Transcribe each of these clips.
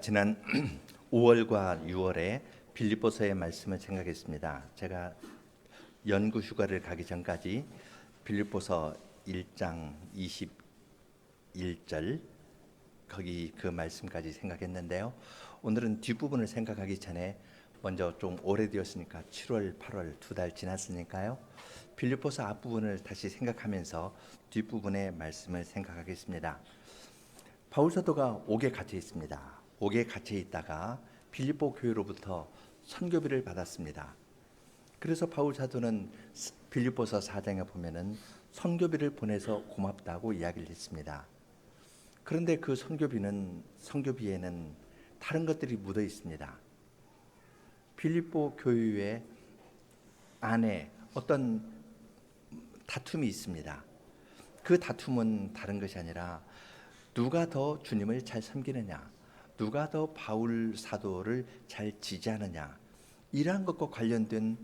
지난 5월과 6월에 빌립보서의 말씀을 생각했습니다. 제가 연구 휴가를 가기 전까지 빌립보서 1장 21절 거기 그 말씀까지 생각했는데요. 오늘은 뒷부분을 생각하기 전에 먼저 좀 오래되었으니까 7월, 8월 2달 지났으니까요. 빌립보서 앞부분을 다시 생각하면서 뒷부분의 말씀을 생각하겠습니다. 바울 사도가 옥에 갇혀 있습니다. 옥에 갇혀 있다가 빌립보 교회로부터 선교비를 받았습니다. 그래서 바울 사도는 빌립보서 4장에 보면은 선교비를 보내서 고맙다고 이야기를 했습니다. 그런데 그 선교비에는 다른 것들이 묻어 있습니다. 빌립보 교회 안에 어떤 다툼이 있습니다. 그 다툼은 다른 것이 아니라 누가 더 주님을 잘 섬기느냐, 누가 더 바울 사도를 잘 지지하느냐, 이러한 것과 관련된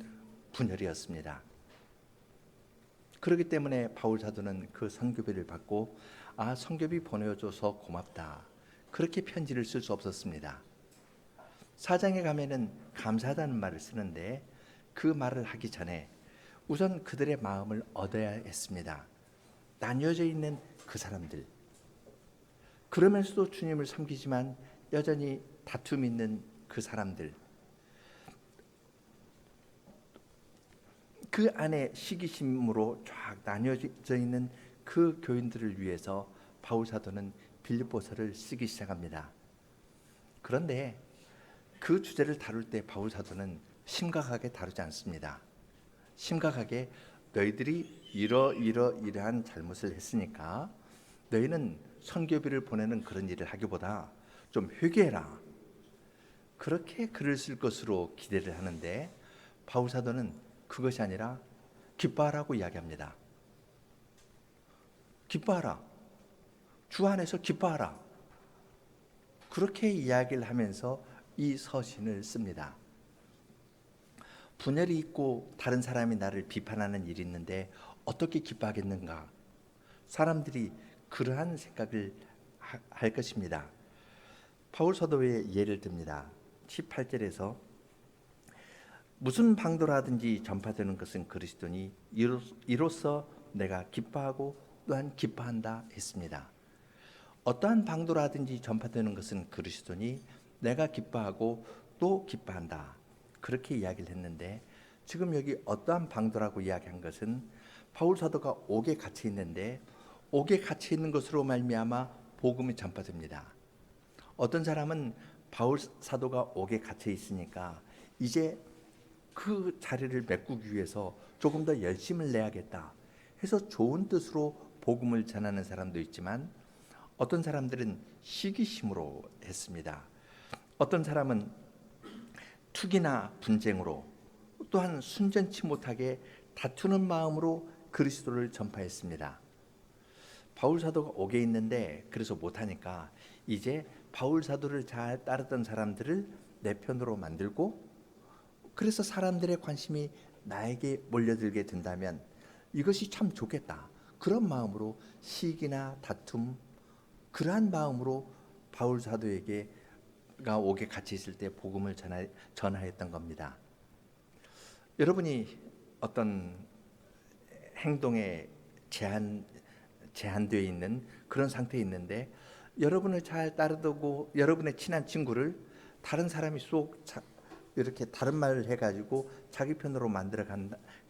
분열이었습니다. 그렇기 때문에 바울 사도는 그 선교비를 받고 선교비 보내줘서 고맙다, 그렇게 편지를 쓸 수 없었습니다. 사장에 가면은 감사하다는 말을 쓰는데 그 말을 하기 전에 우선 그들의 마음을 얻어야 했습니다. 나뉘어져 있는 그 사람들, 그러면서도 주님을 섬기지만 여전히 다툼이 있는 그 사람들, 그 안에 시기심으로 쫙 나뉘어져 있는 그 교인들을 위해서 바울 사도는 빌립보서를 쓰기 시작합니다. 그런데 그 주제를 다룰 때 바울 사도는 심각하게 다루지 않습니다. 심각하게 너희들이 이러한 잘못을 했으니까 너희는 선교비를 보내는 그런 일을 하기보다 좀 회개해라, 그렇게 글을 쓸 것으로 기대를 하는데 바울 사도는 그것이 아니라 기뻐하라고 이야기합니다. 기뻐하라, 주 안에서 기뻐하라, 그렇게 이야기를 하면서 이 서신을 씁니다. 분열이 있고 다른 사람이 나를 비판하는 일이 있는데 어떻게 기뻐하겠는가? 사람들이 그러한 생각을 할 것입니다. 바울 사도의 예를 듭니다. 18절에서 무슨 방도라든지 전파되는 것은 그리스도니 이로써 내가 기뻐하고 또한 기뻐한다 했습니다. 어떠한 방도라든지 전파되는 것은 그리스도니 내가 기뻐하고 또 기뻐한다, 그렇게 이야기를 했는데 지금 여기 어떠한 방도라고 이야기한 것은 바울 사도가 옥에 갇혀 있는데 옥에 갇혀 있는 것으로 말미암아 복음이 전파됩니다. 어떤 사람은 바울 사도가 옥에 갇혀 있으니까 이제 그 자리를 메꾸기 위해서 조금 더 열심을 내야겠다 해서 좋은 뜻으로 복음을 전하는 사람도 있지만 어떤 사람들은 시기심으로 했습니다. 어떤 사람은 투기나 분쟁으로, 또한 순전치 못하게 다투는 마음으로 그리스도를 전파했습니다. 바울 사도가 옥에 있는데 그래서 못하니까 이제 바울 사도를 잘 따르던 사람들을 내 편으로 만들고, 그래서 사람들의 관심이 나에게 몰려들게 된다면 이것이 참 좋겠다, 그런 마음으로 시기나 다툼, 그러한 마음으로 바울 사도에게가 옥에 갇혀 있을 때 복음을 전하였던 겁니다. 여러분이 어떤 행동에 제한되어 있는 그런 상태에 있는데 여러분을 잘 따르고 여러분의 친한 친구를 다른 사람이 이렇게 다른 말을 해가지고 자기 편으로 만들어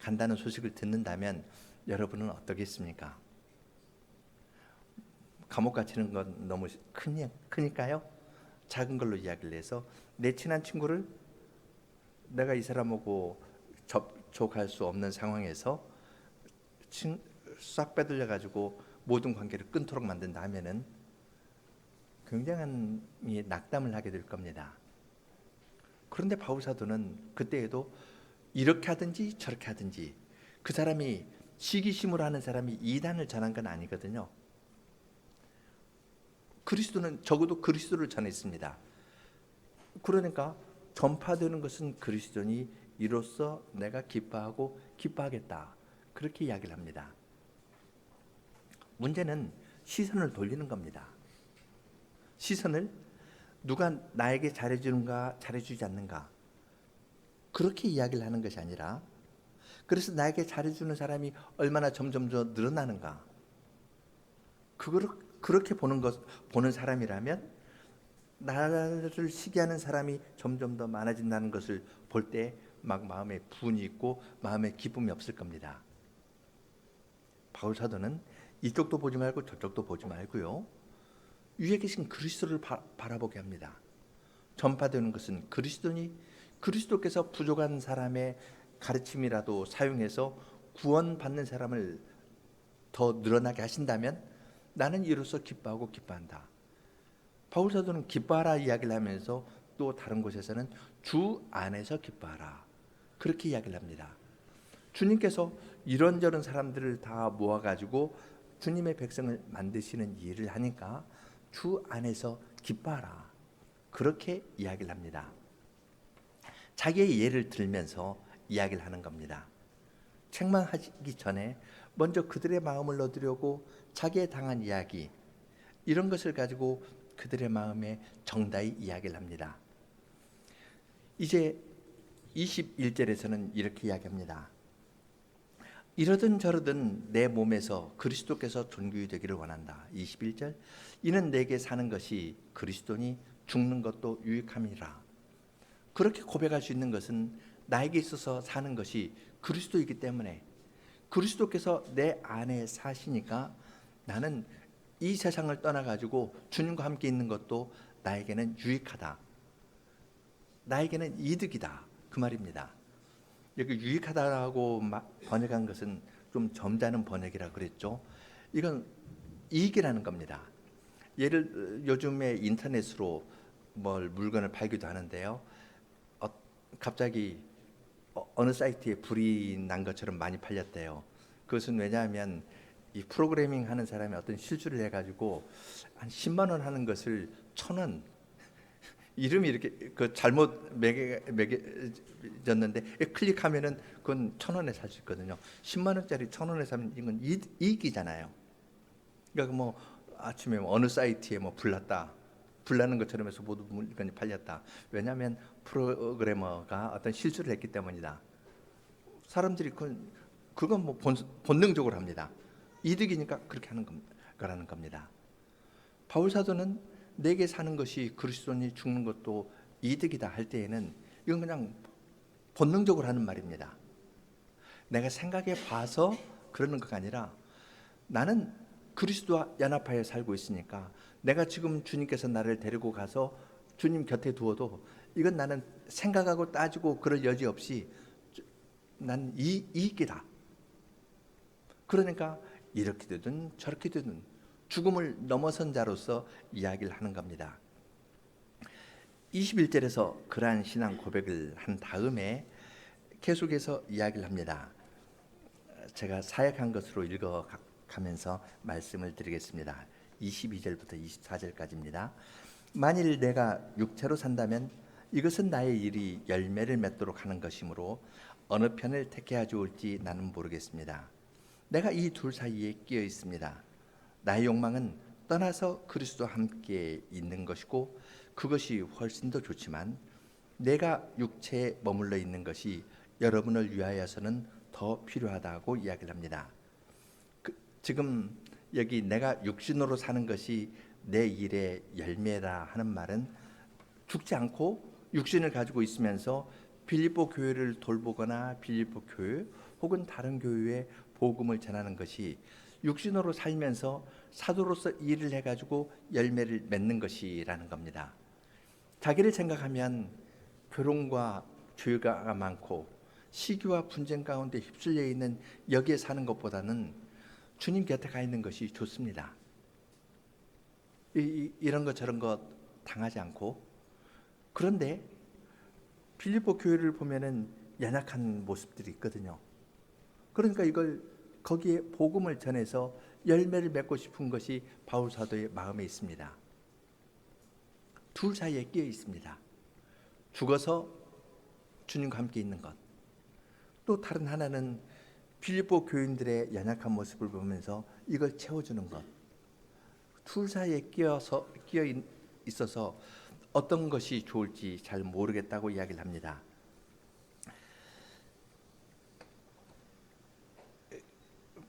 간다는 소식을 듣는다면 여러분은 어떠겠습니까? 감옥 갇히는 건 너무 크니까요. 작은 걸로 이야기를 해서 내 친한 친구를 내가 이 사람하고 접촉할 수 없는 상황에서 싹 빼돌려 가지고 모든 관계를 끊도록 만든다 하면은 굉장한 낙담을 하게 될 겁니다. 그런데 바울 사도는 그때에도 이렇게 하든지 저렇게 하든지, 그 사람이 시기심으로 하는 사람이 이단을 전한 건 아니거든요. 그리스도는 적어도 그리스도를 전했습니다. 그러니까 전파되는 것은 그리스도니 이로써 내가 기뻐하고 기뻐하겠다, 그렇게 이야기를 합니다. 문제는 시선을 돌리는 겁니다. 시선을 누가 나에게 잘해주는가 잘해주지 않는가 그렇게 이야기를 하는 것이 아니라 그래서 나에게 잘해주는 사람이 얼마나 점점 더 늘어나는가 그거를 그렇게 보는 사람이라면 나를 시기하는 사람이 점점 더 많아진다는 것을 볼 때 막 마음에 분이 있고 마음에 기쁨이 없을 겁니다. 바울 사도는 이쪽도 보지 말고 저쪽도 보지 말고요. 위에 계신 그리스도를 바라보게 합니다. 전파되는 것은 그리스도니 그리스도께서 부족한 사람의 가르침이라도 사용해서 구원받는 사람을 더 늘어나게 하신다면 나는 이로써 기뻐하고 기뻐한다. 바울 사도는 기뻐하라 이야기를 하면서 또 다른 곳에서는 주 안에서 기뻐하라 그렇게 이야기를 합니다. 주님께서 이런저런 사람들을 다 모아가지고 주님의 백성을 만드시는 일을 하니까 주 안에서 기뻐하라 그렇게 이야기를 합니다. 자기의 예를 들면서 이야기를 하는 겁니다. 책망하기 전에 먼저 그들의 마음을 얻으려고 자기의 당한 이야기 이런 것을 가지고 그들의 마음에 정다히 이야기를 합니다. 이제 21절에서는 이렇게 이야기합니다. 이러든 저러든 내 몸에서 그리스도께서 존귀 되기를 원한다. 21절 이는 내게 사는 것이 그리스도니 죽는 것도 유익함이라. 그렇게 고백할 수 있는 것은 나에게 있어서 사는 것이 그리스도이기 때문에 그리스도께서 내 안에 사시니까 나는 이 세상을 떠나가지고 주님과 함께 있는 것도 나에게는 유익하다. 나에게는 이득이다. 그 말입니다. 여기 유익하다라고 번역한 것은 좀 점잖은 번역이라 그랬죠. 이건 이익이라는 겁니다. 요즘에 인터넷으로 물건을 팔기도 하는데요. 갑자기 어느 사이트에 불이 난 것처럼 많이 팔렸대요. 그것은 왜냐하면 이 프로그래밍 하는 사람이 어떤 실수를 해가지고 한 10만 원 하는 것을 1,000원 이름이 이렇게 잘못 매겨졌는데 클릭하면은 그건 1,000원에 살 수 있거든요. 10만 원짜리 1,000원에 사면 이건 이익이잖아요. 그러니까 아침에 어느 사이트에 불나는 것처럼 해서 모두 물건이 팔렸다. 왜냐하면 프로그래머가 어떤 실수를 했기 때문이다. 사람들이 그건 본능적으로 합니다. 이득이니까 그렇게 하는 거라는 겁니다. 바울 사도는 내게 사는 것이 그리스도니 죽는 것도 이득이다 할 때에는 이건 그냥 본능적으로 하는 말입니다. 내가 생각해 봐서 그러는 것가 아니라 나는 그리스도와 연합하여 살고 있으니까 내가 지금 주님께서 나를 데리고 가서 주님 곁에 두어도 이건 나는 생각하고 따지고 그럴 여지 없이 난 이익이다. 그러니까 이렇게 되든 저렇게 되든 죽음을 넘어선 자로서 이야기를 하는 겁니다. 21절에서 그러한 신앙 고백을 한 다음에 계속해서 이야기를 합니다. 제가 사역한 것으로 읽어가면서 말씀을 드리겠습니다. 22절부터 24절까지입니다. 만일 내가 육체로 산다면 이것은 나의 일이 열매를 맺도록 하는 것이므로 어느 편을 택해야 좋을지 나는 모르겠습니다. 내가 이 둘 사이에 끼어 있습니다. 나의 욕망은 떠나서 그리스도와 함께 있는 것이고 그것이 훨씬 더 좋지만 내가 육체에 머물러 있는 것이 여러분을 위하여서는 더 필요하다고 이야기를 합니다. 지금 여기 내가 육신으로 사는 것이 내 일의 열매라 하는 말은 죽지 않고 육신을 가지고 있으면서 빌립보 교회를 돌보거나 빌립보 교회 혹은 다른 교회에 복음을 전하는 것이 육신으로 살면서 사도로서 일을 해가지고 열매를 맺는 것이라는 겁니다. 자기를 생각하면 괴로움과 죄가 많고 시기와 분쟁 가운데 휩쓸려 있는 여기에 사는 것보다는 주님 곁에 가 있는 것이 좋습니다. 이런 것 저런 것 당하지 않고. 그런데 빌립보 교회를 보면은 연약한 모습들이 있거든요. 그러니까 거기에 복음을 전해서 열매를 맺고 싶은 것이 바울 사도의 마음에 있습니다. 둘 사이에 끼어 있습니다. 죽어서 주님과 함께 있는 것. 또 다른 하나는 빌립보 교인들의 연약한 모습을 보면서 이걸 채워주는 것. 둘 사이에 끼어 있어서 어떤 것이 좋을지 잘 모르겠다고 이야기를 합니다.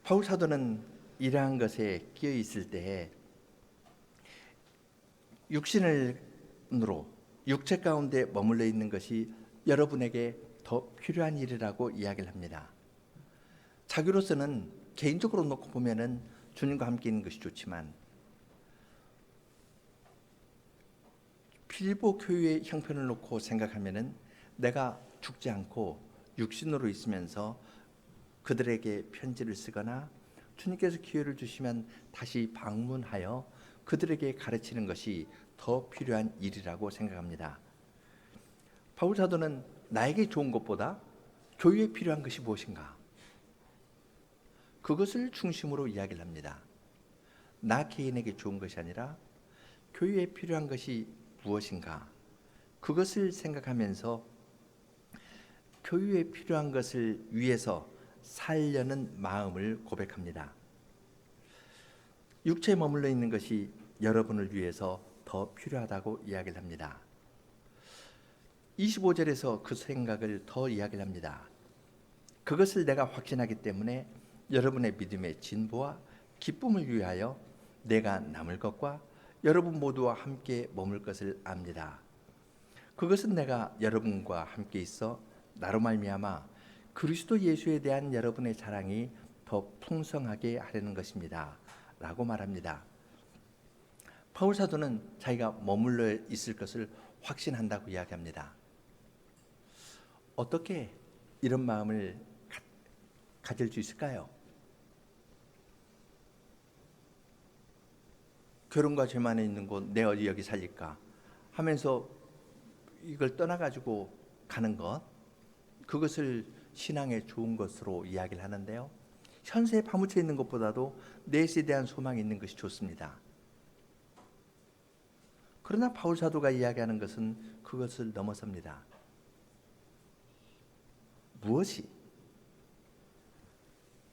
바울 사도는 이러한 것에 끼어 있을 때에 육신으로 육체 가운데 머물러 있는 것이 여러분에게 더 필요한 일이라고 이야기를 합니다. 자기로서는 개인적으로 놓고 보면은 주님과 함께 있는 것이 좋지만 빌보 교회의 형편을 놓고 생각하면은 내가 죽지 않고 육신으로 있으면서 그들에게 편지를 쓰거나 주님께서 기회를 주시면 다시 방문하여 그들에게 가르치는 것이 더 필요한 일이라고 생각합니다. 바울 사도는 나에게 좋은 것보다 교회에 필요한 것이 무엇인가? 그것을 중심으로 이야기를 합니다. 나 개인에게 좋은 것이 아니라 교회에 필요한 것이 무엇인가? 그것을 생각하면서 교회에 필요한 것을 위해서 살려는 마음을 고백합니다. 육체에 머물러 있는 것이 여러분을 위해서 더 필요하다고 이야기를 합니다. 25절에서 그 생각을 더 이야기를 합니다. 그것을 내가 확신하기 때문에 여러분의 믿음의 진보와 기쁨을 위하여 내가 남을 것과 여러분 모두와 함께 머물 것을 압니다. 그것은 내가 여러분과 함께 있어 나로 말미암아 그리스도 예수에 대한 여러분의 사랑이 더 풍성하게 하려는 것입니다. 라고 말합니다. 바울 사도는 자기가 머물러 있을 것을 확신한다고 이야기합니다. 어떻게 이런 마음을 가질 수 있을까요? 결혼과 죄만에 있는 곳, 내 어디 여기 살릴까 하면서 이걸 떠나가지고 가는 것, 그것을 신앙의 좋은 것으로 이야기를 하는데요. 현세에 파묻혀 있는 것보다도 내세에 대한 소망이 있는 것이 좋습니다. 그러나 바울 사도가 이야기하는 것은 그것을 넘어섭니다. 무엇이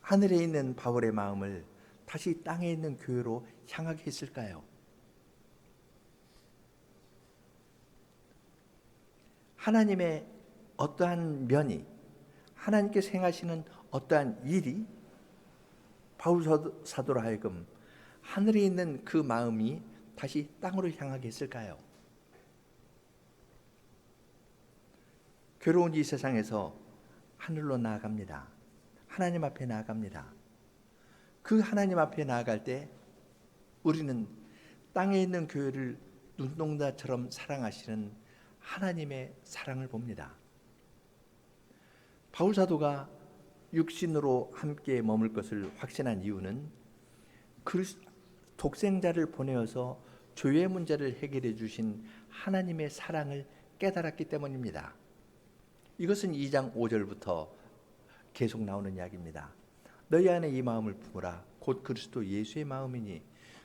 하늘에 있는 바울의 마음을 다시 땅에 있는 교회로 향하게 했을까요? 하나님의 어떠한 면이, 하나님께서 행하시는 어떠한 일이 바울 사도로 하여금 하늘에 있는 그 마음이 다시 땅으로 향하게 했을까요? 괴로운 이 세상에서 하늘로 나아갑니다. 하나님 앞에 나아갑니다. 그 하나님 앞에 나아갈 때 우리는 땅에 있는 교회를 눈동자처럼 사랑하시는 하나님의 사랑을 봅니다. 바울 사도가 육신으로 함께 머물 것을 확신한 이유는 독생자를 보내어서 죄의 문제를 해결해 주신 하나님의 사랑을 깨달았기 때문입니다. 이것은 2장 5절부터 계속 나오는 이야기입니다. 너희 안에 이 마음을 품으라. 곧 그리스도 예수의 마음이니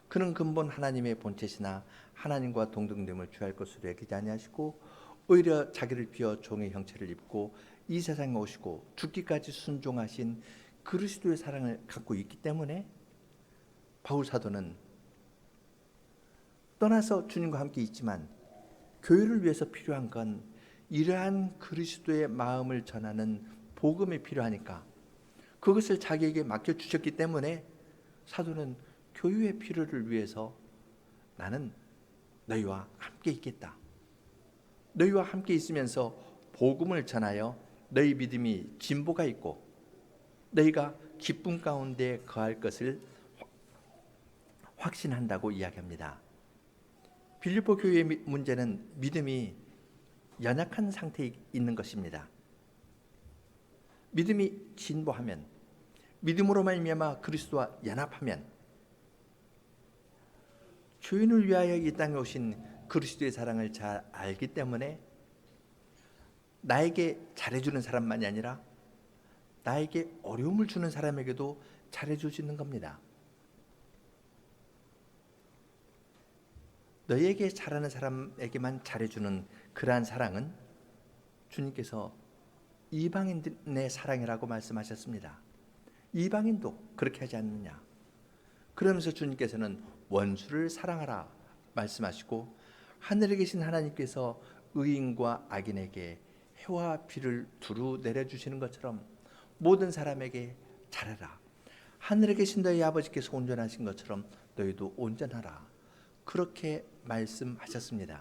그는 근본 하나님의 본체시나 하나님과 동등됨을 취할 것으로 여기지 아니하시고 오히려 자기를 비어 종의 형체를 입고 이 세상에 오시고 죽기까지 순종하신 그리스도의 사랑을 갖고 있기 때문에 바울 사도는 떠나서 주님과 함께 있지만 교회를 위해서 필요한 건 이러한 그리스도의 마음을 전하는 복음이 필요하니까 그것을 자기에게 맡겨주셨기 때문에 사도는 교회의 필요를 위해서 나는 너희와 함께 있겠다. 너희와 함께 있으면서 복음을 전하여 너희 믿음이 진보가 있고 너희가 기쁨 가운데 거할 것을 확신한다고 이야기합니다. 빌립보 교회의 문제는 믿음이 연약한 상태에 있는 것입니다. 믿음이 진보하면, 믿음으로 말미암아 그리스도와 연합하면 죄인을 위하여 이 땅에 오신 그리스도의 사랑을 잘 알기 때문에 나에게 잘해주는 사람만이 아니라 나에게 어려움을 주는 사람에게도 잘해줄 수 있는 겁니다. 너희에게 잘하는 사람에게만 잘해주는 그러한 사랑은 주님께서 이방인의 사랑이라고 말씀하셨습니다. 이방인도 그렇게 하지 않느냐. 그러면서 주님께서는 원수를 사랑하라 말씀하시고 하늘에 계신 하나님께서 의인과 악인에게 해와 비를 두루 내려주시는 것처럼 모든 사람에게 잘해라. 하늘에 계신 너희 아버지께서 온전하신 것처럼 너희도 온전하라. 그렇게 말씀하셨습니다.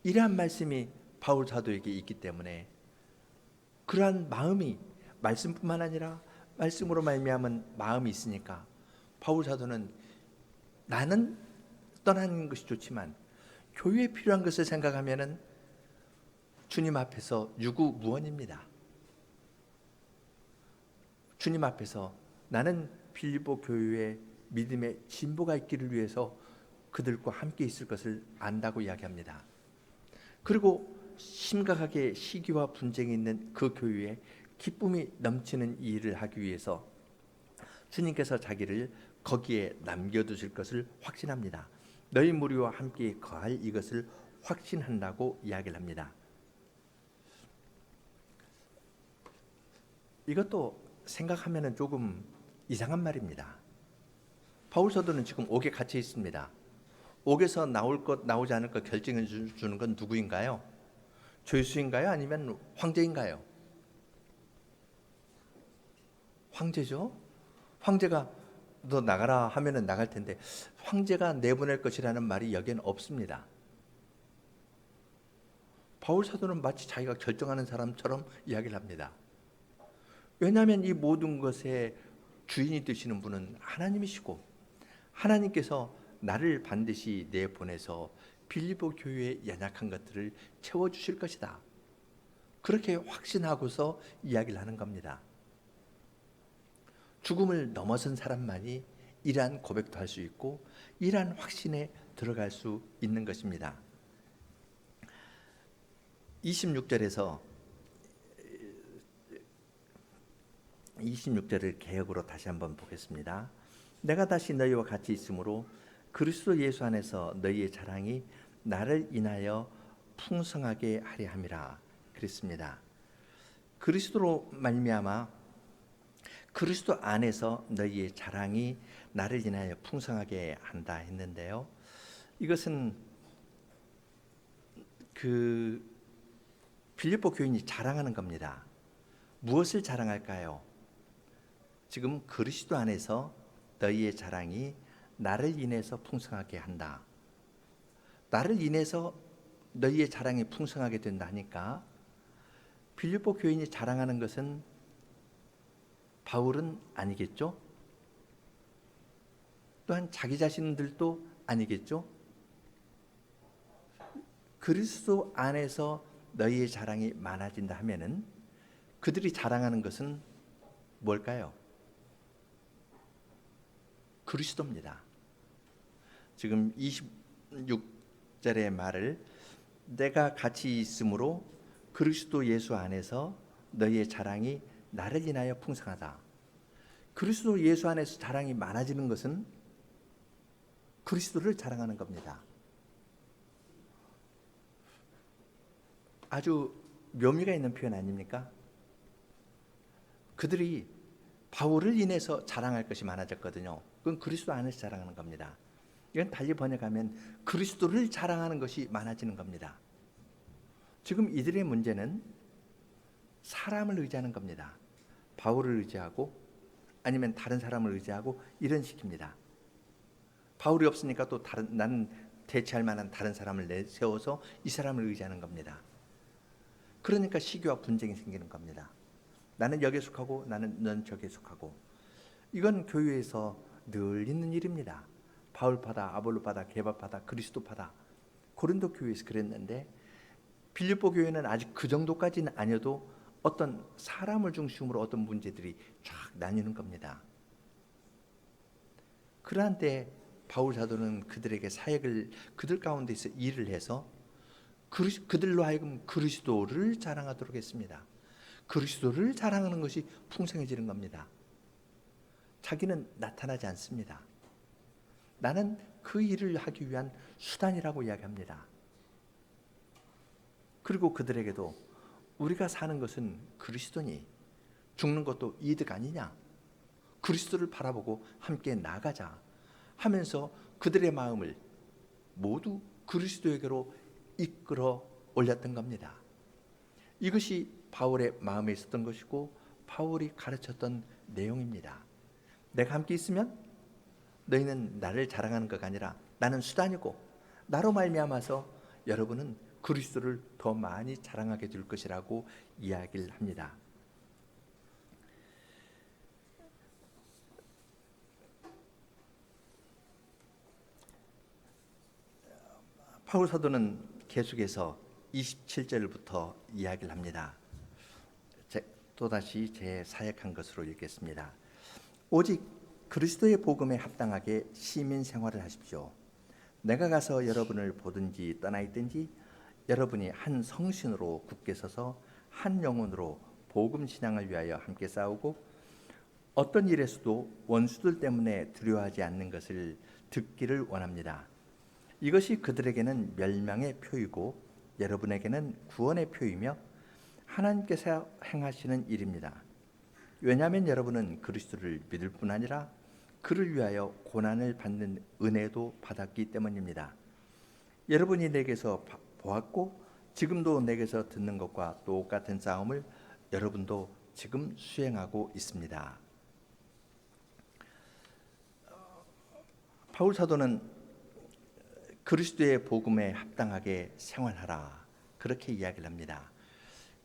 이러한 말씀이 바울 사도에게 있기 때문에 그러한 마음이 말씀뿐만 아니라 말씀으로 말미암은 마음이 있으니까 바울 사도는 나는 떠나는 것이 좋지만 교회에 필요한 것을 생각하면은 주님 앞에서 유구무원입니다. 주님 앞에서 나는 빌립보 교회에 믿음의 진보가 있기를 위해서 그들과 함께 있을 것을 안다고 이야기합니다. 그리고 심각하게 시기와 분쟁이 있는 그 교회에 기쁨이 넘치는 이 일을 하기 위해서 주님께서 자기를 거기에 남겨두실 것을 확신합니다. 너희 무리와 함께 거할 이것을 확신한다고 이야기를 합니다. 이것도 생각하면 조금 이상한 말입니다. 바울 사도는 지금 옥에 갇혀 있습니다. 옥에서 나올 것 나오지 않을 것 결정해 주는 건 누구인가요? 죄수인가요? 아니면 황제인가요? 황제죠. 황제가 너 나가라 하면은 나갈 텐데 황제가 내보낼 것이라는 말이 여기엔 없습니다. 바울 사도는 마치 자기가 결정하는 사람처럼 이야기를 합니다. 왜냐하면 이 모든 것의 주인이 되시는 분은 하나님이시고 하나님께서 나를 반드시 내보내서 빌립보 교회의 연약한 것들을 채워주실 것이다. 그렇게 확신하고서 이야기를 하는 겁니다. 죽음을 넘어선 사람만이 이러한 고백도 할 수 있고 이러한 확신에 들어갈 수 있는 것입니다. 26절을 개역으로 다시 한번 보겠습니다. 내가 다시 너희와 같이 있으므로 그리스도 예수 안에서 너희의 자랑이 나를 인하여 풍성하게 하려 함이라 그랬습니다. 그리스도로 말미암아 그리스도 안에서 너희의 자랑이 나를 인하여 풍성하게 한다 했는데요. 이것은 그 빌립보 교인이 자랑하는 겁니다. 무엇을 자랑할까요? 지금 그리스도 안에서 너희의 자랑이 나를 인해서 풍성하게 한다. 나를 인해서 너희의 자랑이 풍성하게 된다 하니까 빌립보 교인이 자랑하는 것은 바울은 아니겠죠? 또한 자기 자신들도 아니겠죠? 그리스도 안에서 너희의 자랑이 많아진다 하면은 그들이 자랑하는 것은 뭘까요? 그리스도입니다. 지금 26절의 말을 내가 같이 있으므로 그리스도 예수 안에서 너희의 자랑이 나를 인하여 풍성하다. 그리스도 예수 안에서 자랑이 많아지는 것은 그리스도를 자랑하는 겁니다. 아주 묘미가 있는 표현 아닙니까? 그들이 바울을 인해서 자랑할 것이 많아졌거든요. 그건 그리스도 안에서 자랑하는 겁니다. 이건 달리 번역하면 그리스도를 자랑하는 것이 많아지는 겁니다. 지금 이들의 문제는 사람을 의지하는 겁니다. 바울을 의지하고 아니면 다른 사람을 의지하고 이런 식입니다. 바울이 없으니까 또 나는 대체할 만한 다른 사람을 내세워서 이 사람을 의지하는 겁니다. 그러니까 시기와 분쟁이 생기는 겁니다. 나는 여기에 속하고 넌 저기에 속하고. 이건 교회에서 늘 있는 일입니다. 바울파다, 아볼로파다, 게바파다, 그리스도파다. 고린도 교회에서 그랬는데 빌립보 교회는 아직 그 정도까지는 아니어도 어떤 사람을 중심으로 어떤 문제들이 쫙 나뉘는 겁니다. 그러한 때 바울 사도는 그들에게 사역을 그들 가운데서 일을 해서 그들로 하여금 그리스도를 자랑하도록 했습니다. 그리스도를 자랑하는 것이 풍성해지는 겁니다. 자기는 나타나지 않습니다. 나는 그 일을 하기 위한 수단이라고 이야기합니다. 그리고 그들에게도 우리가 사는 것은 그리스도니 죽는 것도 이득 아니냐? 그리스도를 바라보고 함께 나가자 하면서 그들의 마음을 모두 그리스도에게로 이끌어 올렸던 겁니다. 이것이 바울의 마음에 있었던 것이고 바울이 가르쳤던 내용입니다. 내가 함께 있으면 너희는 나를 자랑하는 것가 아니라 나는 수단이고 나로 말미암아서 여러분은 그리스도를 더 많이 자랑하게 될 것이라고 이야기를 합니다. 바울 사도는 계속해서 27절부터 이야기를 합니다. 또다시 제 사역한 것으로 읽겠습니다. 오직 그리스도의 복음에 합당하게 시민 생활을 하십시오. 내가 가서 여러분을 보든지 떠나 있든지 여러분이 한 성신으로 굳게 서서 한 영혼으로 복음 신앙을 위하여 함께 싸우고 어떤 일에서도 원수들 때문에 두려워하지 않는 것을 듣기를 원합니다. 이것이 그들에게는 멸망의 표이고 여러분에게는 구원의 표이며 하나님께서 행하시는 일입니다. 왜냐하면 여러분은 그리스도를 믿을 뿐 아니라 그를 위하여 고난을 받는 은혜도 받았기 때문입니다. 여러분이 내게서 보았고 지금도 내게서 듣는 것과 똑같은 싸움을 여러분도 지금 수행하고 있습니다. 바울 사도는 그리스도의 복음에 합당하게 생활하라 그렇게 이야기를 합니다.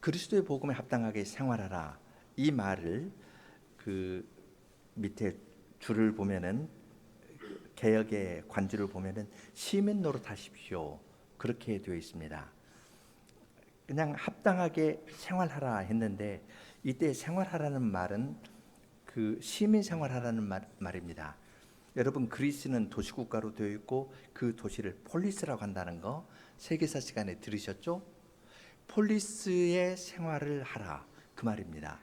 그리스도의 복음에 합당하게 생활하라 이 말을 그 밑에 줄을 보면은 개역의 관주를 보면은 시민 노릇하십시오 그렇게 되어 있습니다. 그냥 합당하게 생활하라 했는데 이때 생활하라는 말은 그 시민 생활하라는 말입니다. 여러분 그리스는 도시국가로 되어 있고 그 도시를 폴리스라고 한다는 거 세계사 시간에 들으셨죠? 폴리스의 생활을 하라 그 말입니다.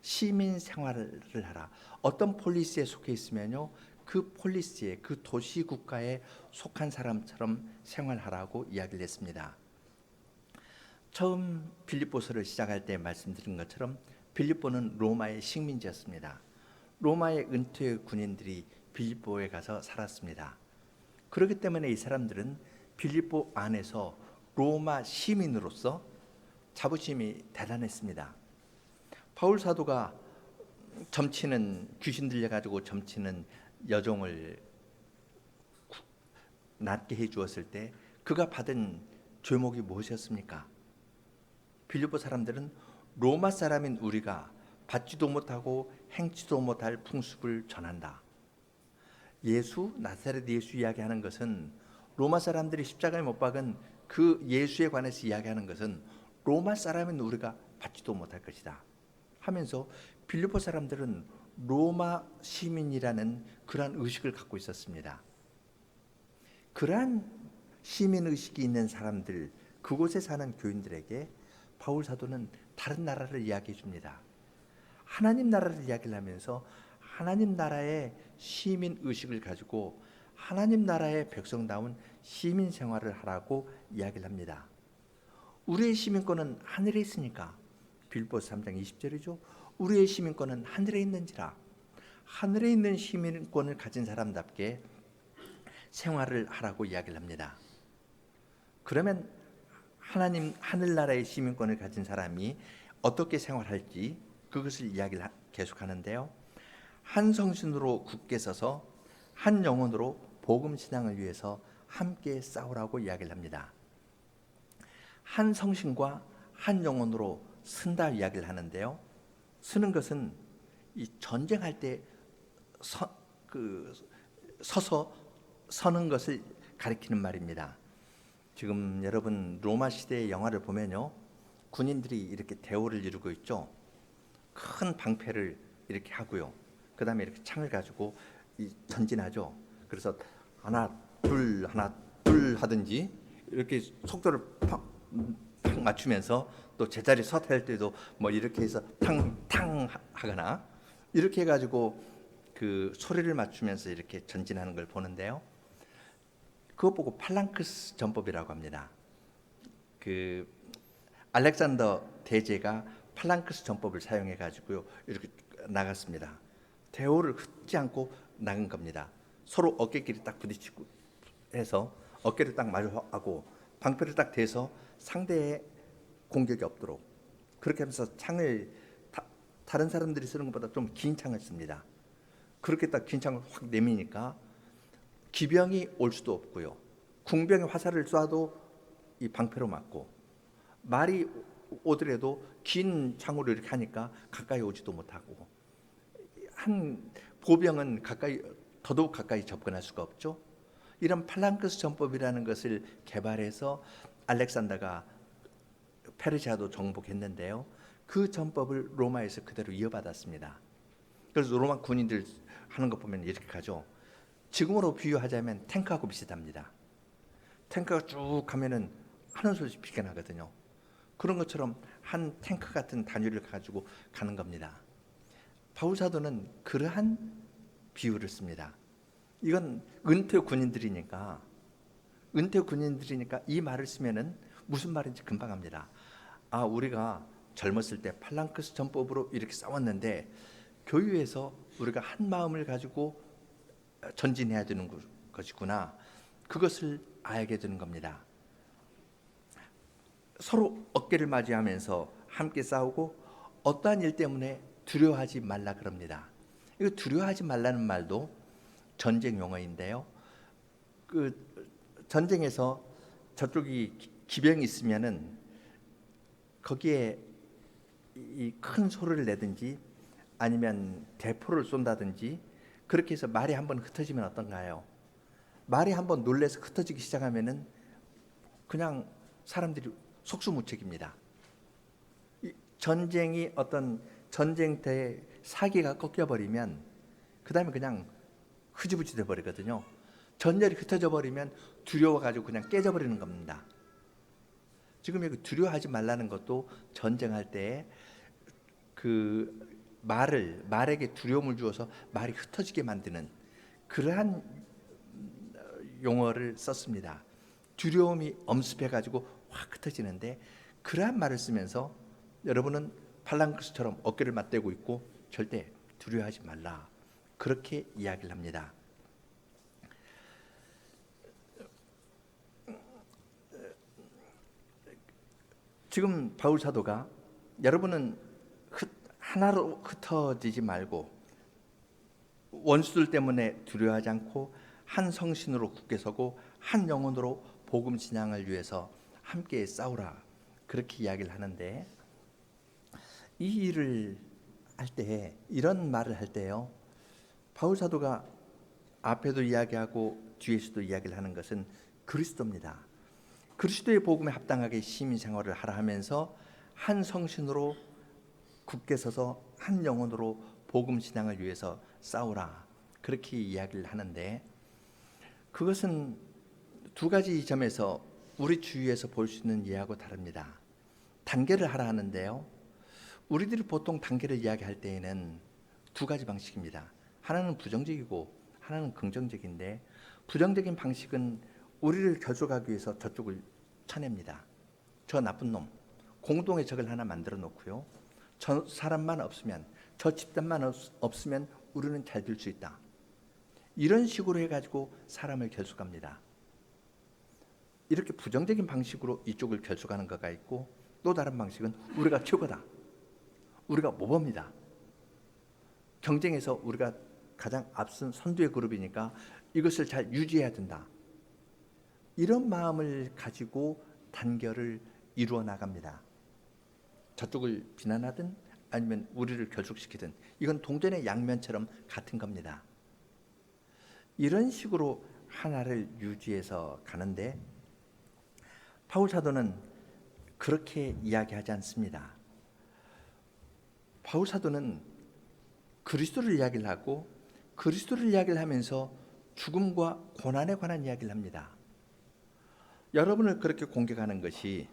시민 생활을 하라. 어떤 폴리스에 속해 있으면요 그 폴리스에 그 도시 국가에 속한 사람처럼 생활하라고 이야기를 했습니다. 처음 빌립보서를 시작할 때 말씀드린 것처럼 빌립보는 로마의 식민지였습니다. 로마의 은퇴 군인들이 빌립보에 가서 살았습니다. 그렇기 때문에 이 사람들은 빌립보 안에서 로마 시민으로서 자부심이 대단했습니다. 바울 사도가 점치는 귀신 들려가지고 점치는 여종을 낫게 해주었을 때 그가 받은 죄목이 무엇이었습니까? 빌립보 사람들은 로마 사람인 우리가 받지도 못하고 행치도 못할 풍습을 전한다. 예수 나사렛 예수 이야기하는 것은 로마 사람들이 십자가에 못 박은 그 예수에 관해서 이야기하는 것은 로마 사람인 우리가 받지도 못할 것이다 하면서 빌립보 사람들은 로마 시민이라는 그러한 의식을 갖고 있었습니다. 그러한 시민 의식이 있는 사람들 그곳에 사는 교인들에게 바울 사도는 다른 나라를 이야기해 줍니다. 하나님 나라를 이야기를 하면서 하나님 나라의 시민 의식을 가지고 하나님 나라의 백성다운 시민 생활을 하라고 이야기를 합니다. 우리의 시민권은 하늘에 있으니까 빌립보서 3장 20절이죠. 우리의 시민권은 하늘에 있는지라. 하늘에 있는 시민권을 가진 사람답게 생활을 하라고 이야기를 합니다. 그러면 하나님 하늘나라의 시민권을 가진 사람이 어떻게 생활할지 그것을 이야기를 계속하는데요. 한 성신으로 굳게 서서 한 영혼으로 복음 신앙을 위해서 함께 싸우라고 이야기를 합니다. 한 성신과 한 영혼으로 쓴다 이야기를 하는데요. 쓰는 것은 이 전쟁할 때 서서 서는 것을 가리키는 말입니다. 지금 여러분 로마 시대의 영화를 보면요, 군인들이 이렇게 대오를 이루고 있죠. 큰 방패를 이렇게 하고요. 그 다음에 이렇게 창을 가지고 전진하죠. 그래서 하나 둘 하든지 이렇게 속도를 팍 맞추면서 또 제자리 서할 때도 뭐 이렇게 해서 탕탕 하거나 이렇게 해가지고 그 소리를 맞추면서 이렇게 전진하는 걸 보는데요. 그것 보고 팔랑크스 전법이라고 합니다. 그 알렉산더 대제가 팔랑크스 전법을 사용해 가지고요 이렇게 나갔습니다. 대오를 긋지 않고 나간 겁니다. 서로 어깨끼리 딱 부딪히고 해서 어깨를 딱 마주하고 방패를 딱 대서 상대의 공격이 없도록 그렇게 하면서 창을 다른 사람들이 쓰는 것보다 좀 긴 창을 씁니다. 그렇게 딱 긴 창을 확 내미니까 기병이 올 수도 없고요. 궁병이 화살을 쏴도 이 방패로 맞고, 말이 오더라도 긴 창으로 이렇게 하니까 가까이 오지도 못하고, 한 보병은 더더욱 가까이 접근할 수가 없죠. 이런 팔랑크스 전법이라는 것을 개발해서 알렉산더가 페르시아도 정복했는데요. 그 전법을 로마에서 그대로 이어받았습니다. 그래서 로마 군인들 하는 거 보면 이렇게 가죠. 지금으로 비유하자면 탱크하고 비슷합니다. 탱크가 쭉 가면은 하는 소리 피가 나거든요. 그런 것처럼 한 탱크 같은 단위를 가지고 가는 겁니다. 바울 사도는 그러한 비유를 씁니다. 이건 은퇴 군인들이니까 이 말을 쓰면은 무슨 말인지 금방 압니다. 아, 우리가 젊었을 때 팔랑크스 전법으로 이렇게 싸웠는데 교회에서 우리가 한 마음을 가지고 전진해야 되는 것이구나. 그것을 알게 되는 겁니다. 서로 어깨를 맞이하면서 함께 싸우고 어떠한 일 때문에 두려워하지 말라 그럽니다. 이거 두려워하지 말라는 말도 전쟁 용어인데요. 그 전쟁에서 저쪽이 기병이 있으면은 거기에 이 큰 소리를 내든지 아니면 대포를 쏜다든지 그렇게 해서 말이 한번 흩어지면 어떤가요? 말이 한번 놀래서 흩어지기 시작하면은 그냥 사람들이 속수무책입니다. 전쟁이 어떤 전쟁터에 사기가 꺾여버리면 그 다음에 그냥 흐지부지 돼버리거든요. 전열이 흩어져 버리면 두려워가지고 그냥 깨져버리는 겁니다. 지금 여기 두려워하지 말라는 것도 전쟁할 때 그 말에게 두려움을 주어서 말이 흩어지게 만드는 그러한 용어를 썼습니다. 두려움이 엄습해가지고 확 흩어지는데 그러한 말을 쓰면서 여러분은 팔랑크스처럼 어깨를 맞대고 있고 절대 두려워하지 말라. 그렇게 이야기를 합니다. 지금 바울 사도가 여러분은 하나로 흩어지지 말고 원수들 때문에 두려워하지 않고 한 성신으로 굳게 서고 한 영혼으로 복음 진양을 위해서 함께 싸우라. 그렇게 이야기를 하는데 이 일을 할 때 이런 말을 할 때요. 바울 사도가 앞에도 이야기하고 뒤에서도 이야기를 하는 것은 그리스도입니다. 그리스도의 복음에 합당하게 시민 생활을 하라 하면서 한 성신으로 굳게 서서 한 영혼으로 복음 신앙을 위해서 싸우라. 그렇게 이야기를 하는데 그것은 두 가지 점에서 우리 주위에서 볼 수 있는 예하고 다릅니다. 단계를 하라 하는데요. 우리들이 보통 단계를 이야기할 때에는 두 가지 방식입니다. 하나는 부정적이고 하나는 긍정적인데 부정적인 방식은 우리를 결속하기 위해서 저쪽을 쳐냅니다. 저 나쁜 놈, 공동의 적을 하나 만들어 놓고요. 저 사람만 없으면, 저 집단만 없으면 우리는 잘 될 수 있다. 이런 식으로 해가지고 사람을 결속합니다. 이렇게 부정적인 방식으로 이쪽을 결속하는 거가 있고 또 다른 방식은 우리가 최고다. 우리가 모범이다. 경쟁에서 우리가 가장 앞선 선두의 그룹이니까 이것을 잘 유지해야 된다. 이런 마음을 가지고 단결을 이루어 나갑니다. 저쪽을 비난하든 아니면 우리를 결속시키든 이건 동전의 양면처럼 같은 겁니다. 이런 식으로 하나를 유지해서 가는데 바울 사도는 그렇게 이야기하지 않습니다. 바울 사도는 그리스도를 이야기를 하고 그리스도를 이야기를 하면서 죽음과 고난에 관한 이야기를 합니다. 여러분을 그렇게 공격하는 것이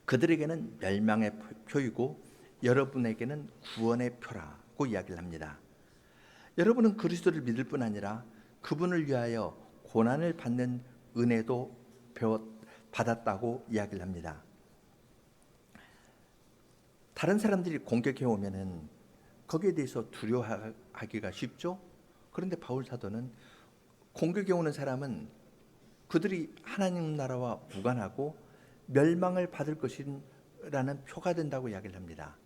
그들에게는 멸망의 표이고 여러분에게는 구원의 표라고 이야기를 합니다. 여러분은 그리스도를 믿을 뿐 아니라 그분을 위하여 고난을 받는 은혜도 받았다고 이야기를 합니다. 다른 사람들이 공격해 오면은 거기에 대해서 두려워하기가 쉽죠. 그런데 바울 사도는 공격해 오는 사람은 그들이 하나님 나라와 무관하고 멸망을 받을 것이라는 표가 된다고 이야기를 합니다.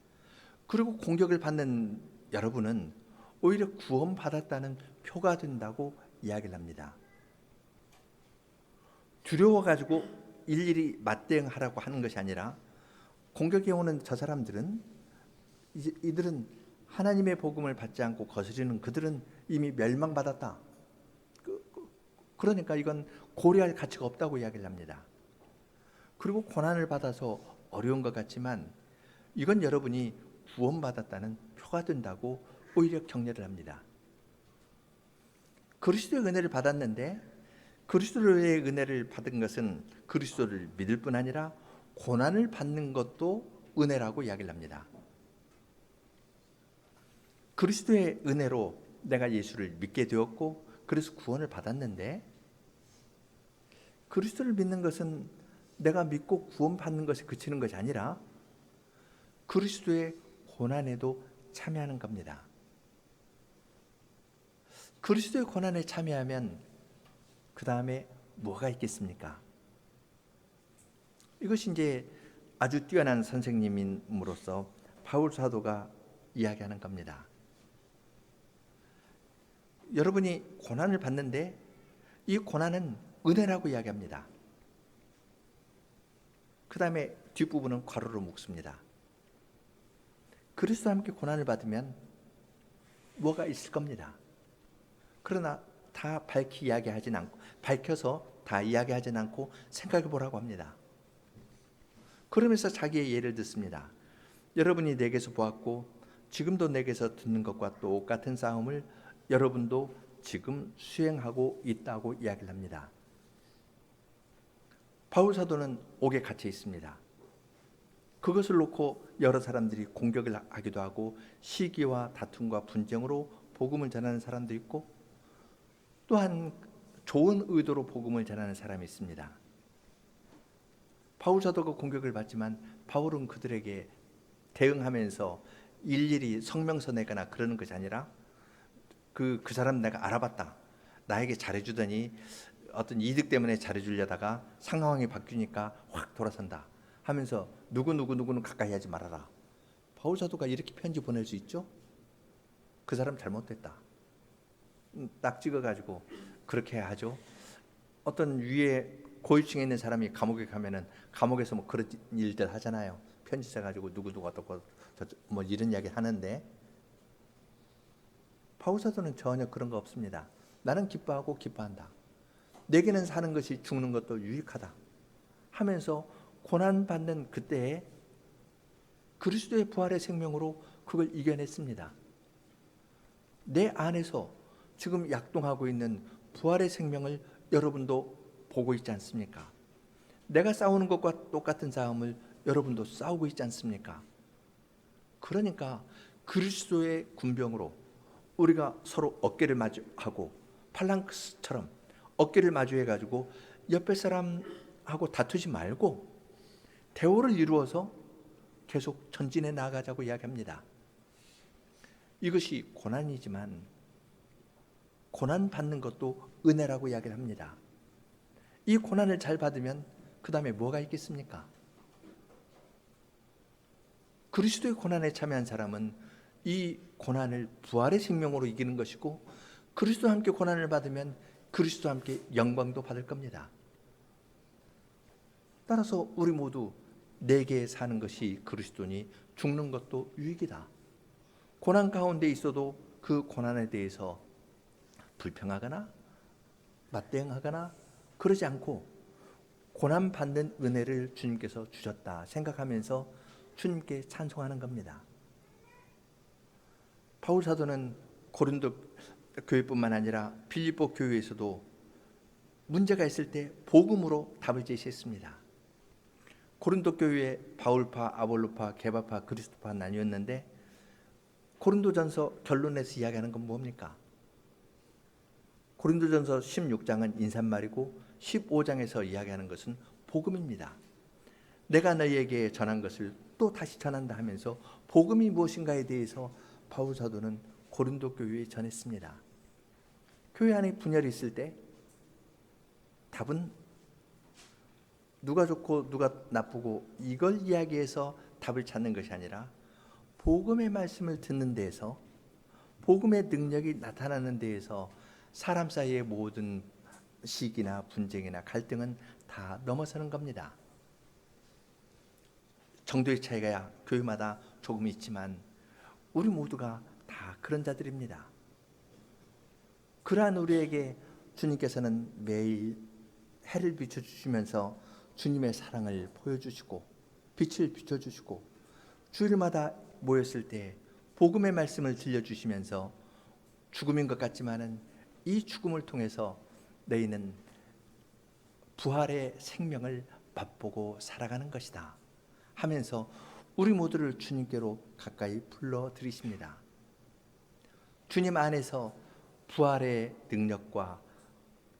그리고 공격을 받는 여러분은 오히려 구원받았다는 표가 된다고 이야기를 합니다. 두려워가지고 일일이 맞대응하라고 하는 것이 아니라, 공격해 오는 저 사람들은 이들은 하나님의 복음을 받지 않고 거스리는 그들은 이미 멸망받았다. 그러니까 이건 고려할 가치가 없다고 이야기를 합니다. 그리고 고난을 받아서 어려운 것 같지만 이건 여러분이 구원받았다는 표가 된다고 오히려 격려를 합니다. 그리스도의 은혜를 받았는데, 그리스도의 은혜를 받은 것은 그리스도를 믿을 뿐 아니라 고난을 받는 것도 은혜라고 이야기를 합니다. 그리스도의 은혜로 내가 예수를 믿게 되었고 그래서 구원을 받았는데, 그리스도를 믿는 것은 내가 믿고 구원받는 것에 그치는 것이 아니라 그리스도의 고난에도 참여하는 겁니다. 그리스도의 고난에 참여하면 그 다음에 뭐가 있겠습니까? 이것이 이제 아주 뛰어난 선생님으로서 바울 사도가 이야기하는 겁니다. 여러분이 고난을 받는데 이 고난은 은혜라고 이야기합니다. 그 다음에 뒷부분은 괄호로 묶습니다. 그리스도와 함께 고난을 받으면 뭐가 있을 겁니다. 그러나 다 밝혀서 다 이야기하진 않고 생각해 보라고 합니다. 그러면서 자기의 예를 듣습니다. 여러분이 내게서 보았고 지금도 내게서 듣는 것과 똑같은 싸움을 여러분도 지금 수행하고 있다고 이야기를 합니다. 바울 사도는 옥에 갇혀 있습니다. 그것을 놓고 여러 사람들이 공격을 하기도 하고 시기와 다툼과 분쟁으로 복음을 전하는 사람도 있고, 또한 좋은 의도로 복음을 전하는 사람이 있습니다. 바울 사도가 공격을 받지만 바울은 그들에게 대응하면서 일일이 성명서 내거나 그러는 것이 아니라 그 사람 내가 알아봤다. 나에게 잘해주더니 어떤 이득 때문에 잘해주려다가 상황이 바뀌니까 확 돌아선다 하면서 누구는 가까이 하지 말아라. 바울 사도가 이렇게 편지 보낼 수 있죠? 그 사람 잘못됐다. 딱 찍어가지고 그렇게 하죠. 어떤 위에 고위층에 있는 사람이 감옥에 가면은 감옥에서 뭐 그런 일들 하잖아요. 편지 써가지고 누구 어떻고 뭐 이런 이야기 하는데, 바울 사도는 전혀 그런 거 없습니다. 나는 기뻐하고 기뻐한다. 내게는 사는 것이 죽는 것도 유익하다 하면서 고난받는 그때에 그리스도의 부활의 생명으로 그걸 이겨냈습니다. 내 안에서 지금 약동하고 있는 부활의 생명을 여러분도 보고 있지 않습니까? 내가 싸우는 것과 똑같은 싸움을 여러분도 싸우고 있지 않습니까? 그러니까 그리스도의 군병으로 우리가 서로 어깨를 마주하고 팔랑크스처럼 어깨를 마주해가지고 옆에 사람하고 다투지 말고 대오를 이루어서 계속 전진해 나가자고 이야기합니다. 이것이 고난이지만 고난 받는 것도 은혜라고 이야기를 합니다. 이 고난을 잘 받으면 그 다음에 뭐가 있겠습니까? 그리스도의 고난에 참여한 사람은 이 고난을 부활의 생명으로 이기는 것이고, 그리스도와 함께 고난을 받으면 그리스도와 함께 영광도 받을 겁니다. 따라서 우리 모두 내게 사는 것이 그리스도니 죽는 것도 유익이다. 고난 가운데 있어도 그 고난에 대해서 불평하거나 맞대응하거나 그러지 않고 고난받는 은혜를 주님께서 주셨다 생각하면서 주님께 찬송하는 겁니다. 바울 사도는 고린도 교회뿐만 아니라 빌립보 교회에서도 문제가 있을 때 복음으로 답을 제시했습니다. 고린도 교회에 바울파, 아볼로파, 게바파, 그리스도파 나뉘었는데 고린도전서 결론에서 이야기하는 건 뭡니까? 고린도전서 16장은 인사말이고 15장에서 이야기하는 것은 복음입니다. 내가 너희에게 전한 것을 또 다시 전한다 하면서 복음이 무엇인가에 대해서 바울 사도는 고린도 교회에 전했습니다. 교회 안에 분열이 있을 때 답은 누가 좋고 누가 나쁘고 이걸 이야기해서 답을 찾는 것이 아니라 복음의 말씀을 듣는 데에서, 복음의 능력이 나타나는 데에서 사람 사이의 모든 시기나 분쟁이나 갈등은 다 넘어서는 겁니다. 정도의 차이가 교회마다 조금 있지만 우리 모두가 다 그런 자들입니다. 그러한 우리에게 주님께서는 매일 해를 비춰주시면서 주님의 사랑을 보여주시고 빛을 비춰주시고, 주일마다 모였을 때 복음의 말씀을 들려주시면서 죽음인 것 같지만은 이 죽음을 통해서 너희는 부활의 생명을 맛보고 살아가는 것이다 하면서 우리 모두를 주님께로 가까이 불러들이십니다. 주님 안에서 부활의 능력과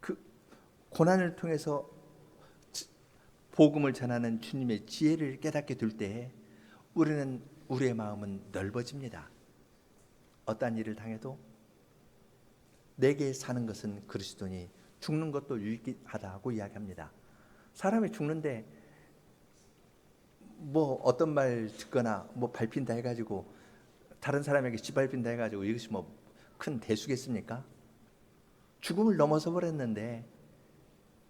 그 고난을 통해서 복음을 전하는 주님의 지혜를 깨닫게 될 때에 우리의 마음은 넓어집니다. 어떠한 일을 당해도 내게 사는 것은 그리스도니 죽는 것도 유익하다고 이야기합니다. 사람이 죽는데 뭐 어떤 말 듣거나 뭐 밟힌다 해가지고 다른 사람에게 짓밟힌다 해가지고 이것이 뭐 큰 대수겠습니까? 죽음을 넘어서 버렸는데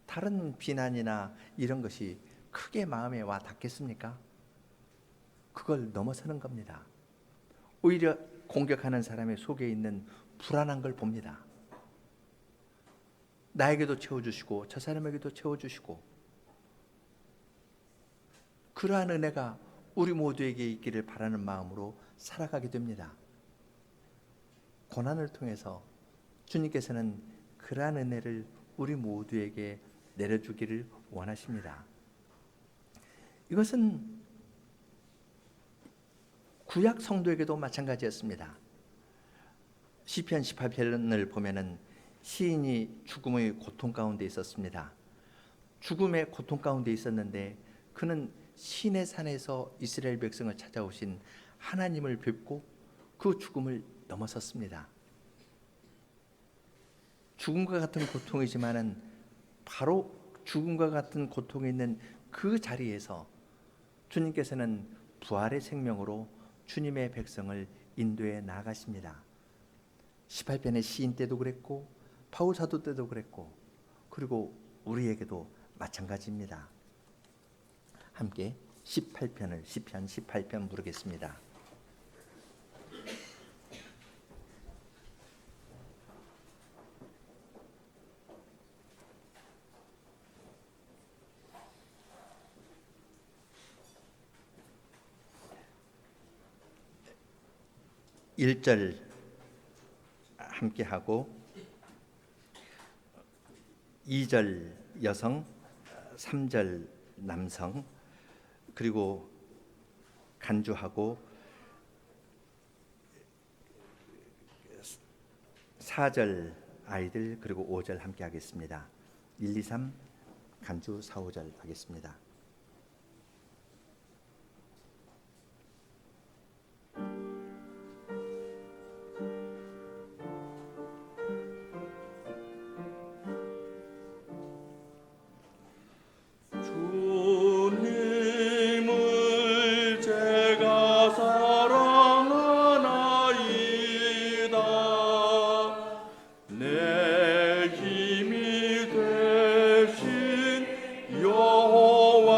다른 비난이나 이런 것이 크게 마음에 와 닿겠습니까? 그걸 넘어서는 겁니다. 오히려 공격하는 사람의 속에 있는 불안한 걸 봅니다. 나에게도 채워주시고 저 사람에게도 채워주시고, 그러한 은혜가 우리 모두에게 있기를 바라는 마음으로 살아가게 됩니다. 고난을 통해서 주님께서는 그러한 은혜를 우리 모두에게 내려주기를 원하십니다. 이것은 구약 성도에게도 마찬가지였습니다. 시편 18편을 보면은 시인이 죽음의 고통 가운데 있었습니다. 죽음의 고통 가운데 있었는데 그는 시내산에서 이스라엘 백성을 찾아오신 하나님을 뵙고 그 죽음을 넘어섰습니다. 죽음과 같은 고통이지만은 바로 죽음과 같은 고통이 있는 그 자리에서 주님께서는 부활의 생명으로 주님의 백성을 인도해 나가십니다. 18편의 시인 때도 그랬고 바울 사도 때도 그랬고, 그리고 우리에게도 마찬가지입니다. 함께 18편을 시편 18편 부르겠습니다. 일 절 함께 하고 2절 여성, 3절 남성, 그리고 간주하고 4절 아이들, 그리고 5절 함께 하겠습니다. 1, 2, 3 간주 4, 5절 하겠습니다. 여호와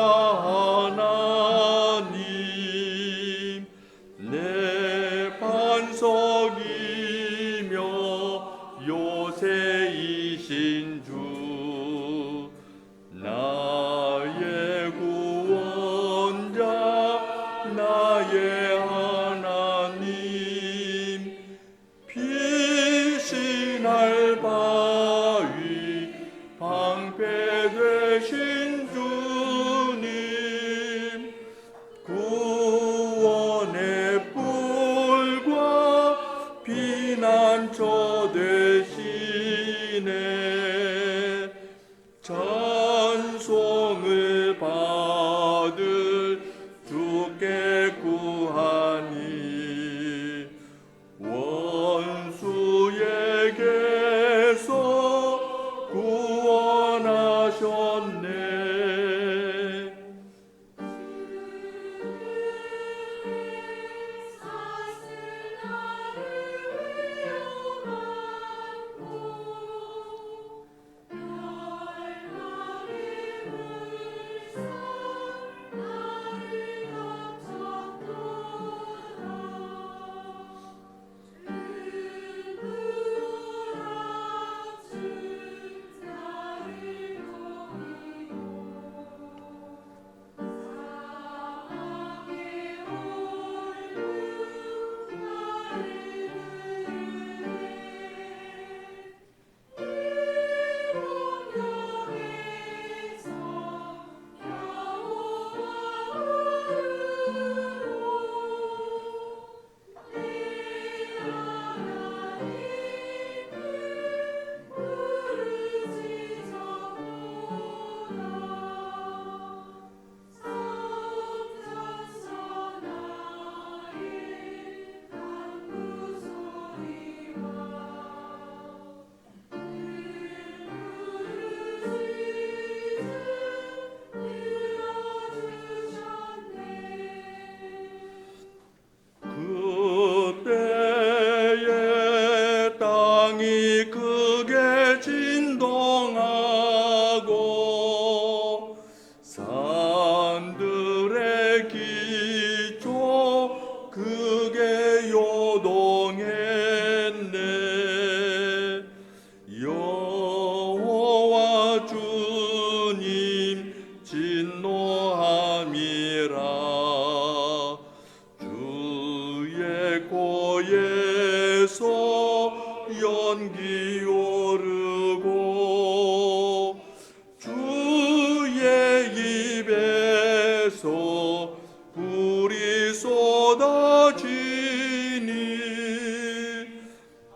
불이 쏟아지니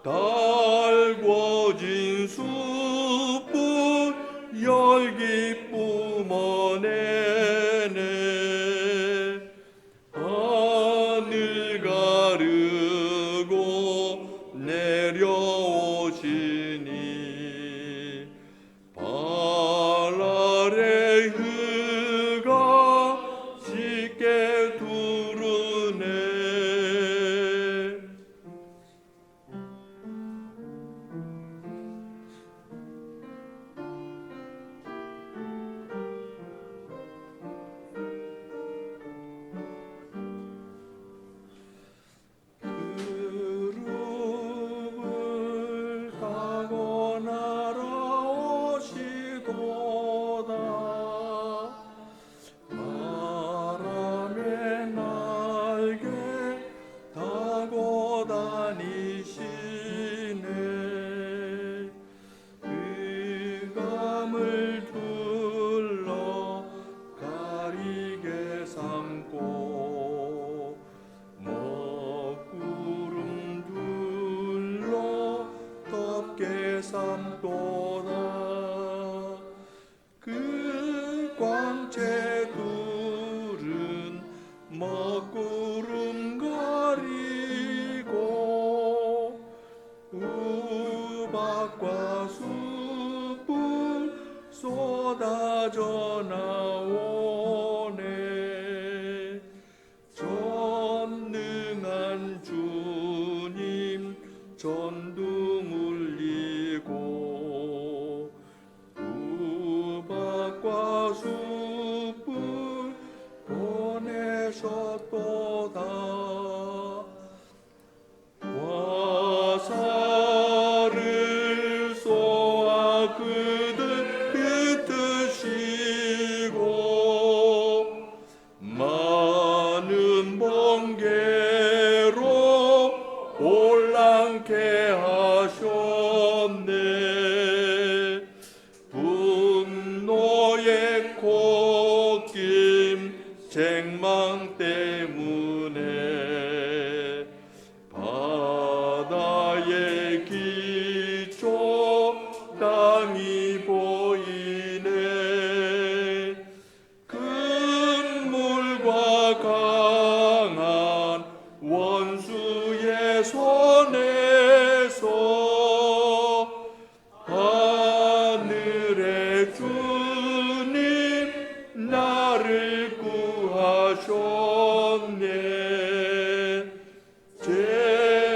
달궈진 숯불 열기 뿜어내네 하늘 가르고 내려오시니 발 아래 흙가 짙게 두르네 그룹을 타고 날아오시도다 바람의 날개 타고 다니시네 흑암을 둘러 가리게 삼고 먹구름 둘러 덮게 삼도다 그 광채 둘은 먹구름 가리고 우박과 숯불 쏟아져 나오네 전능한 주님 전등 울리고 우박과 숯불 보내셨도다 화살을 쏘아 그들 흩으시고 많은 번개로 올랑케 하셨네 분노의 콧김 쟁망 때문에 바다의 기초 땅이 보이네 큰 물과 강한 원수의 손에서 하늘의 주님 나를 구하셨네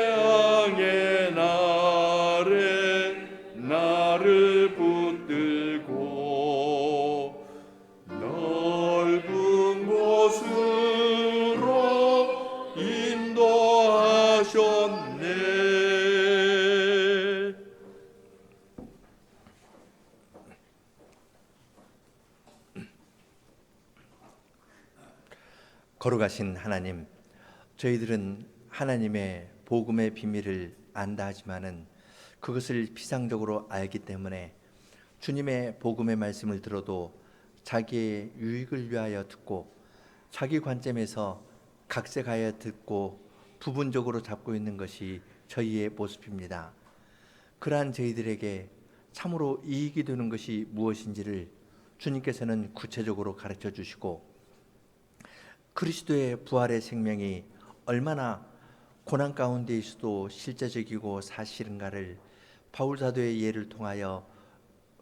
재앙의 날에 나를 붙들고 넓은 곳으로 인도하셨네 거룩하신 하나님, 저희들은 하나님의 복음의 비밀을 안다 하지만은 그것을 피상적으로 알기 때문에 주님의 복음의 말씀을 들어도 자기의 유익을 위하여 듣고 자기 관점에서 각색하여 듣고 부분적으로 잡고 있는 것이 저희의 모습입니다. 그러한 저희들에게 참으로 이익이 되는 것이 무엇인지를 주님께서는 구체적으로 가르쳐 주시고 그리스도의 부활의 생명이 얼마나 고난 가운데 있어도 실제적이고 사실인가를 바울 사도의 예를 통하여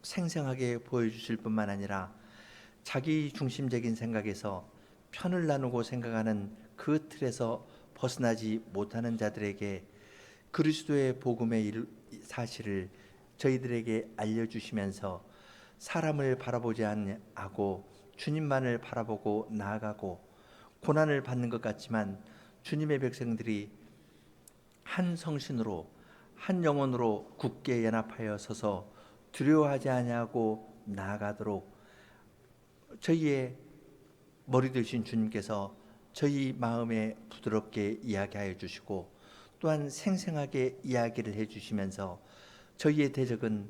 생생하게 보여주실 뿐만 아니라 자기 중심적인 생각에서 편을 나누고 생각하는 그 틀에서 벗어나지 못하는 자들에게 그리스도의 복음의 사실을 저희들에게 알려주시면서 사람을 바라보지 않고 주님만을 바라보고 나아가고 고난을 받는 것 같지만 주님의 백성들이 한 성신으로 한 영혼으로 굳게 연합하여 서서 두려워하지 아니하고 나아가도록 저희의 머리 되신 주님께서 저희 마음에 부드럽게 이야기하여 주시고 또한 생생하게 이야기를 해주시면서 저희의 대적은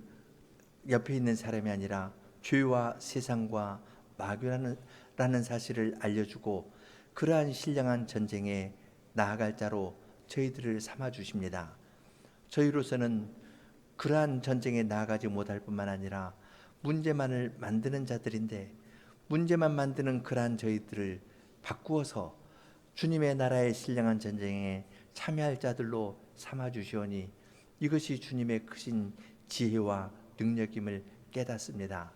옆에 있는 사람이 아니라 죄와 세상과 마귀라는 라는 사실을 알려주고 그러한 신령한 전쟁에 나아갈 자로 저희들을 삼아 주십니다. 저희로서는 그러한 전쟁에 나아가지 못할 뿐만 아니라 문제만을 만드는 자들인데 문제만 만드는 그러한 저희들을 바꾸어서 주님의 나라의 신령한 전쟁에 참여할 자들로 삼아 주시오니 이것이 주님의 크신 지혜와 능력임을 깨닫습니다.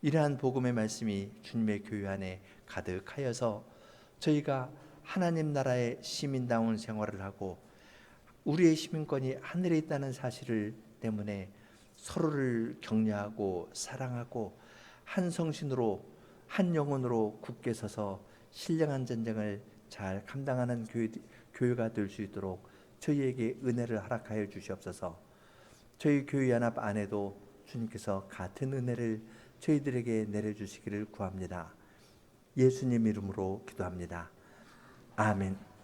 이러한 복음의 말씀이 주님의 교회 안에 가득하여서 저희가 하나님 나라의 시민다운 생활을 하고 우리의 시민권이 하늘에 있다는 사실을 때문에 서로를 격려하고 사랑하고 한 성신으로 한 영혼으로 굳게 서서 신령한 전쟁을 잘 감당하는 교회가 될 수 있도록 저희에게 은혜를 허락하여 주시옵소서. 저희 교회 연합 안에도 주님께서 같은 은혜를 저희들에게 내려주시기를 구합니다. 예수님 이름으로 기도합니다. 아멘.